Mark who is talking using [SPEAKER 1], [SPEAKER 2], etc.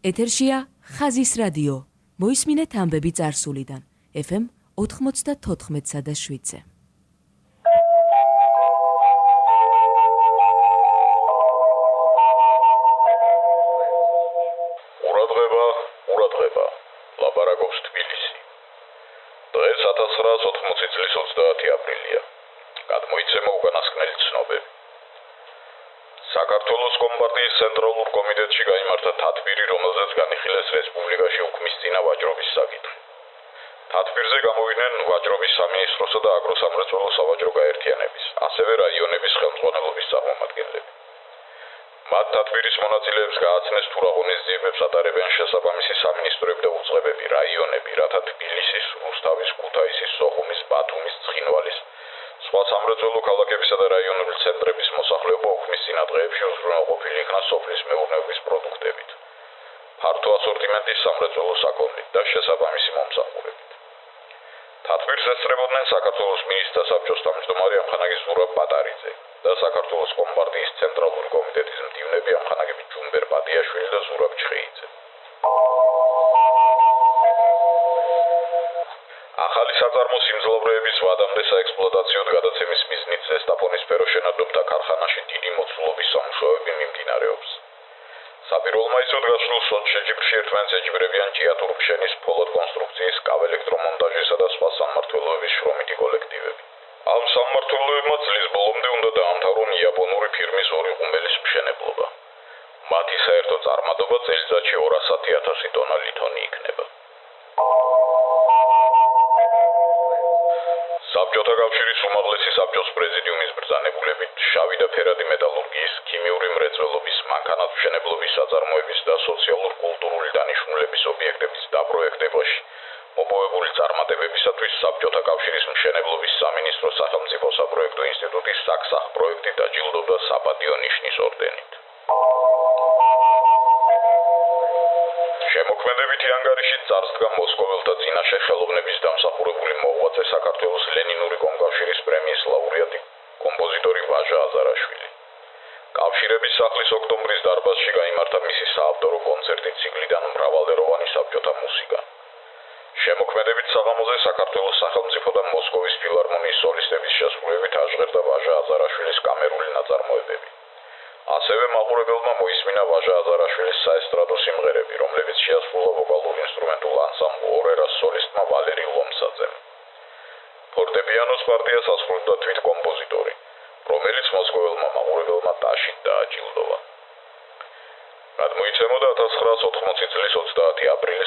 [SPEAKER 1] ეთერშია ხაზის რადიო. მოისმინეთ ამბები წარსულიდან. FM 94.7.
[SPEAKER 2] ურადღება, ლაპარაკობს თბილისი. დღეს 1980 წლის 30 აპრილია. გადმოიცემა უკანასკნელი ცნობები. საქართველოს კომპარტიის ცენტრალურ კომიტეტში გაიმართა თათბირი, რომელზეც განიხილეს რესპუბლიკაში უქმისწინა ვაჭრობის საკითხი. თათბირზე გამოვიდნენ ვაჭრობის სამინისტროსა და აგროსამრეწველო სავაჭრო გაერთიანების, ასევე რაიონების ხელმძღვანელობის წარმომადგენლები. მათ თათბირის მონაწილეებს გააცნეს თუ რა ღონისძიებებს ატარებენ შესაბამისი სამინისტროები და უწყებები, რაიონები, რათა თბილისის, რუსთავის, ქუთაისის, სოხუმის, ბათუმის, ცხინვალის, სხვა სამრეწველო ქალაქებისა და რაიონული ცენტრების მოსახლეობა უქმისწინა დღეებში უზრუნველყოფილი იქნა სოფლის მეურნეობის პროდუქტებით, ფართო ასორტიმენტის სამრეწველო საქონლით და შესაბამისი მომსახურებით. თათბირს ესწრებოდნენ საქართველოს მინისტრთა საბჭოს თავმჯდომარე ამხანაგი ზურაბ ბატარიძე და საქართველოს კომპარტიის ცენტრალური კომიტეტის მდივნები ამხანაგები ჯუმბერ ბადიაშვილი და ზურაბ ჩხეიძე. ახალი საწარმო სიმძლავრეების ვადამდე საექსპლუატაციოდ გადაცემის მიზნით ზესტაფონის ფეროშენადობდა ქარხანაში დიდი მოცულობის სამუშაოები მიმდინარეობს. საბიროულ მაისოდ გასულ სოციალში ერთმანეთს ეჯიბრებიან ჭიათურქშენის ფოლად კონსტრუქციის კავ-ელექტრომონტაჟისა და სხვა სამმართველოების შრომითი კოლექტივები. ამ სამმართველოებმა წლის ბოლომდე უნდა დაამთავრონ იაპონური ფირმის 2 ღუმელის მშენებლობა. მათი საერთო წარმატება წელიწადში 210,000 ტონა ლითონი იქნება. საბჭოთა კავშირის უმაღლესი საბჭოს პრეზიდიუმის ბრძანებულებით შავი და ფერადი მეტალურგიის, ქიმიური მრეწველობის, მანქანათმშენებლობის საწარმოების და სოციალურ-კულტურული დანიშნულების ობიექტების დაპროექტებაში მოპოვებული წარმატებებისათვის საბჭოთა კავშირის მშენებლობის სამინისტროს სახელმწიფო საპროექტო ინსტიტუტის საქსახ-პროექტი დაჯილდოვდა საპატიო ნიშნის ორდენით. შემოქმედებითი ანგარიშით წარსდგა მოსკოველთა წინაშე ხელოვნების დამსახურებული მოღვაწე საქართველოს ლენინური კომკავშირის პრემიის ლაურეატი კომპოზიტორი ვაჟა აზარაშვილი. კავშირების სახლის ოქტომბრის დარბაზში გაიმართა მისი საავტორო კონცერტი ციკლიდან მრავალეროვანი საბჭოთა მუსიკა. შემოქმედებით საღამოზე საქართველოს სახელმწიფო და მოსკოვის ფილარმონიის სოლისტების შესრულებით აჟღერდა ვაჟა აზარაშვილის კამერული ნაწარმოებები. ასევე მაყურებელმა მოისმინა ვაჟა აზარაშვილის საესტრადო სიმღერები, რომლებიც შეასრულა ვოკალურ-ინსტრუმენტულ ანსამბლ ორერას სოლისტმა ვალერი ლომსაძემ. ფორტეპიანოს პარტიას ასრულებდა თვით კომპოზიტორი, რომელიც მოსკოველმა მაყურებელმა ტაშით დააჯილდოვა. გადმოიცემოდა 1980 წლის 30 აპრილის